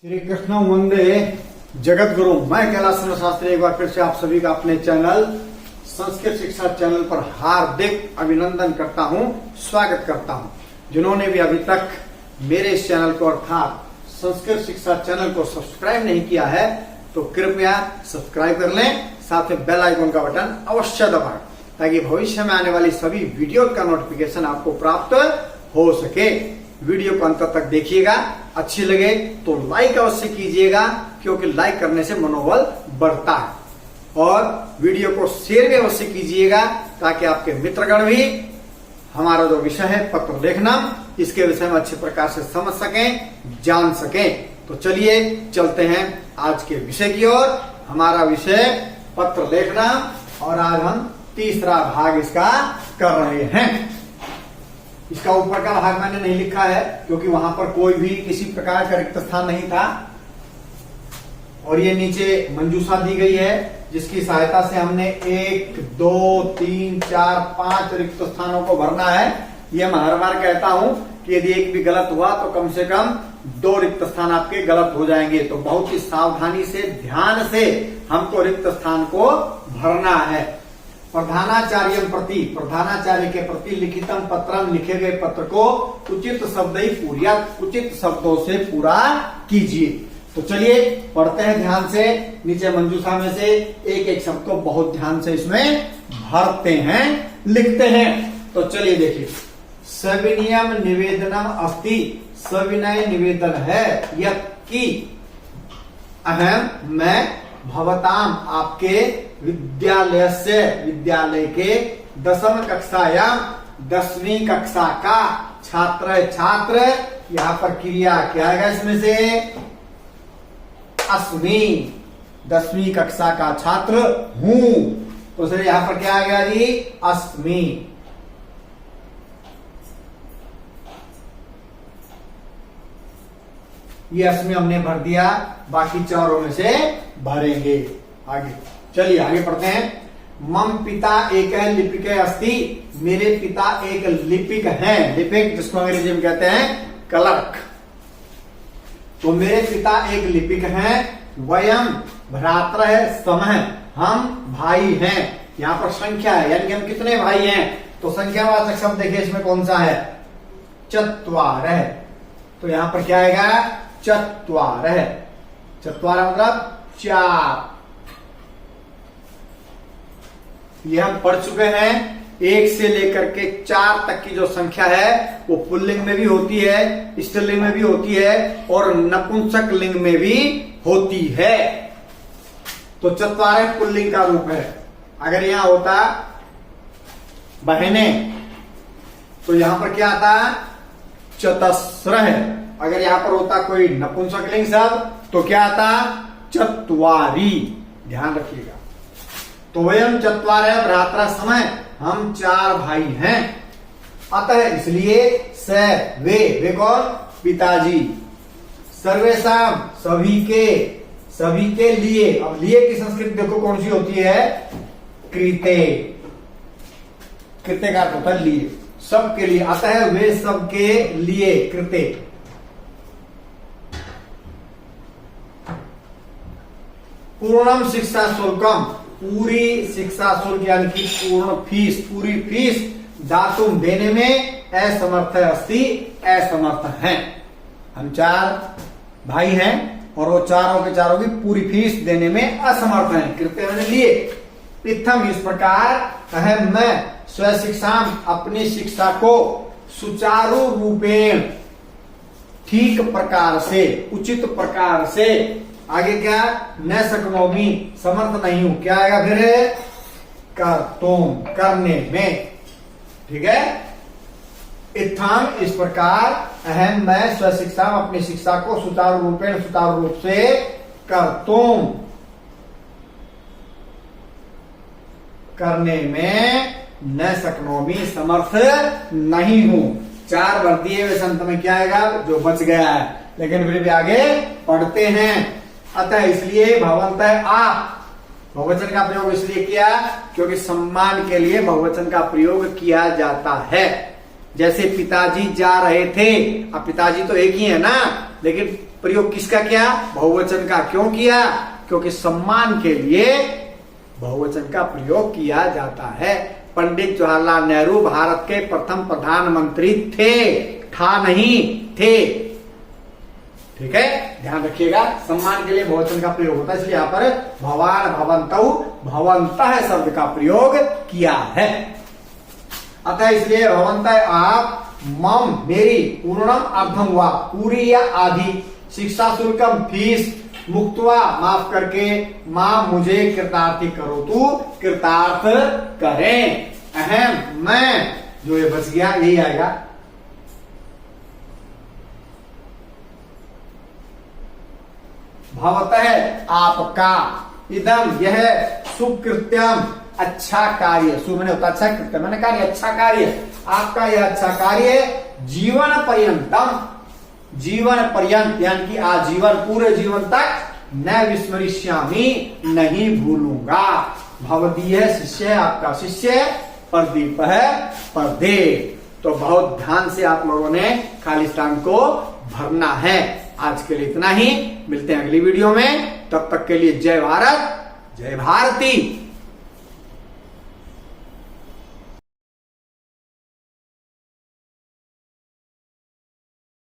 श्री कृष्ण वंदे जगत गुरु। मैं कैलाश शास्त्री एक बार फिर से आप सभी का अपने चैनल संस्कृत शिक्षा चैनल पर हार्दिक अभिनंदन करता हूं, स्वागत करता हूं। जिन्होंने भी अभी तक मेरे इस चैनल को अर्थात संस्कृत शिक्षा चैनल को सब्सक्राइब नहीं किया है तो कृपया सब्सक्राइब कर लें, साथ में बेल आइकन का बटन अवश्य दबाएं ताकि भविष्य में आने वाली सभी वीडियो का नोटिफिकेशन आपको प्राप्त हो सके। वीडियो को अंत तक देखिएगा, अच्छी लगे तो लाइक अवश्य कीजिएगा क्योंकि लाइक करने से मनोबल बढ़ता है, और वीडियो को शेयर भी अवश्य कीजिएगा ताकि आपके मित्रगण भी हमारा जो विषय है पत्र लेखना, इसके विषय में अच्छे प्रकार से समझ सकें, जान सकें। तो चलिए चलते हैं आज के विषय की ओर। हमारा विषय पत्र लेखना और आज हम तीसरा भाग इसका कर रहे हैं। इसका ऊपर का भाग मैंने नहीं लिखा है क्योंकि वहां पर कोई भी किसी प्रकार का रिक्त स्थान नहीं था, और ये नीचे मंजूषा दी गई है जिसकी सहायता से हमने 1 2 3 4 5 रिक्त स्थानों को भरना है। ये मैं हर बार कहता हूं कि यदि एक भी गलत हुआ तो कम से कम 2 रिक्त स्थान आपके गलत हो जाएंगे। तो बहुत ही सावधानी से, ध्यान से हमको रिक्त स्थान को भरना है। प्रधानाचार्य प्रति, प्रधानाचार्य के प्रति लिखितम पत्रम, लिखे गए पत्र को उचित शब्द ही पूरा, उचित शब्दों से पूरा कीजिए। तो चलिए पढ़ते हैं ध्यान से। नीचे मंजूषा में से एक एक शब्द को बहुत ध्यान से इसमें भरते हैं, लिखते हैं। तो चलिए देखिए, सविनियम निवेदनम अस्ति, सविनय निवेदन है यत्कि अहम, मैं भवताम, आपके विद्यालय से, विद्यालय के 10वीं कक्षायाम, 10वीं कक्षा का छात्र, छात्र यहाँ पर क्रिया क्या आएगा इसमें से, अस्मि, 10वीं कक्षा का छात्र हूं। तो सर यहाँ पर क्या आ गया जी, अस्मि। ये अस्मि हमने भर दिया, बाकी चारों में से भरेंगे। आगे चलिए आगे पढ़ते हैं। मम पिता एक लिपिक अस्ति, मेरे पिता एक लिपिक हैं। लिपिक जिसको अंग्रेजी में कहते हैं क्लर्क। तो मेरे पिता एक लिपिक हैं। वयम भ्रात्र है, समय, हम भाई हैं। यहाँ पर संख्या है यानी कि हम कितने भाई हैं। तो संख्यावाचक शब्द देखिए इसमें कौन सा है, चत्वारः। तो यहाँ पर क्या आएगा, चत्वारः। चत्वारः मतलब 4। ये हम पढ़ चुके हैं। 1 से लेकर के 4 तक की जो संख्या है वो पुल्लिंग में भी होती है, स्त्रीलिंग में भी होती है और नपुंसक लिंग में भी होती है। तो चत्वारः पुल्लिंग का रूप है। अगर यहां होता बहनें तो यहां पर क्या आता, चतस्रः। अगर यहां पर होता कोई नपुंसक लिंग शब्द तो क्या आता, चत्वारी। ध्यान रखिएगा। तो वयम चत्वारः भ्रातरः, समय, हम 4 भाई हैं। अतः इसलिए स, वे कौन, पिताजी, सर्वेषाम, सभी के, सभी के लिए। अब लिए की संस्कृत देखो कौन सी होती है, कृते। कृते का अर्थ होता है लिए, सबके लिए। अतः वे सबके लिए, कृते। पूर्णम शिक्षा शुल्कम, पूरी शिक्षा शुल्क यानी कि पूर्ण फीस, पूरी फीस दातुम, देने में असमर्थ अस्ति, असमर्थ हैं। हम 4 भाई हैं और वो चारों के चारों की पूरी फीस देने में असमर्थ हैं। कृत्य मैंने लिए। इत्थम, इस प्रकार, अहम, मैं, स्वशिक्षाम, अपनी शिक्षा को, सुचारू रूपेण, ठीक प्रकार से, उचित प्रकार से, आगे क्या, न शक्नोमि, समर्थ नहीं हूं, क्या आएगा फिर, कर्तुम, करने में। ठीक है। इत्थम, इस प्रकार, अहम, मैं, स्वशिक्षा, अपनी शिक्षा को सुचारू रूपेण, सुचारू रूप से, कर्तुम, करने में, न शक्नोमि, समर्थ नहीं हूं। 4 भर दिए हुए संत में क्या आएगा, जो बच गया है। लेकिन फिर भी आगे पढ़ते हैं। अतः इसलिए भवन्तः, आप, बहुवचन का प्रयोग इसलिए किया क्योंकि सम्मान के लिए बहुवचन का प्रयोग किया जाता है। जैसे पिताजी जा रहे थे, अब पिताजी तो एक ही है ना, लेकिन प्रयोग किसका किया? बहुवचन का। क्यों किया? क्योंकि सम्मान के लिए बहुवचन का प्रयोग किया जाता है। पंडित जवाहरलाल नेहरू भारत के प्रथम प्रधानमंत्री थे, था नहीं, थे। ठीक है, ध्यान रखिएगा, सम्मान के लिए बहुवचन का प्रयोग होता है, इसलिए यहां पर भवान, भवन्तौ, भवन्तः शब्द का प्रयोग किया है। अतः इसलिए भवन्तः आप, मम मेरी, पूर्णम अर्धम हुआ, पूरी या आधी, शिक्षा शुल्कम फीस, मुक्तवा माफ करके, मां मुझे कृतार्थी करो, तू कृतार्थ करें, अहम मैं, जो ये बच गया यही आएगा। भवतः आपका, इदम यह, सुकृत्यम अच्छा कार्य, शुभ मैंने होता अच्छा कृत्य, मैंने कार्य, अच्छा कार्य, आपका यह अच्छा कार्य, जीवन पर्यंतम, जीवन पर्यंत यानी कि आजीवन, पूरे जीवन तक, न विस्मरिष्यामि नहीं भूलूंगा। भवदीय शिष्य, आपका शिष्य, प्रदीप है, प्रदीप। तो बहुत ध्यान से आप लोगों ने खालिस्तान को भरना है। आज के लिए इतना ही, मिलते हैं अगली वीडियो में, तब तक के लिए जय भारत, जय भारती।